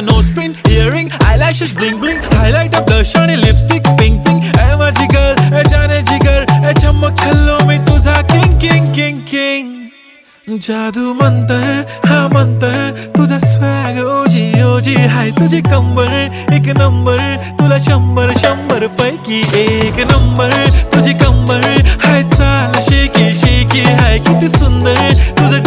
nose pin, earring, eyelashes bling bling, highlighter, blush आणि lipstick pink pink. ए माझी girl, ए जाने जिगर, ए चमक छल्लो मी तुझा king king king king. जादू मंतर हा मंतर तुझा स्वॅग ओजी ओजी हाय तुझी कंबर एक नंबर तुला 100 पैकी एक नंबर तुझी कंबर हाय चाल शेकी शेकी हाय किती सुंदर तुझं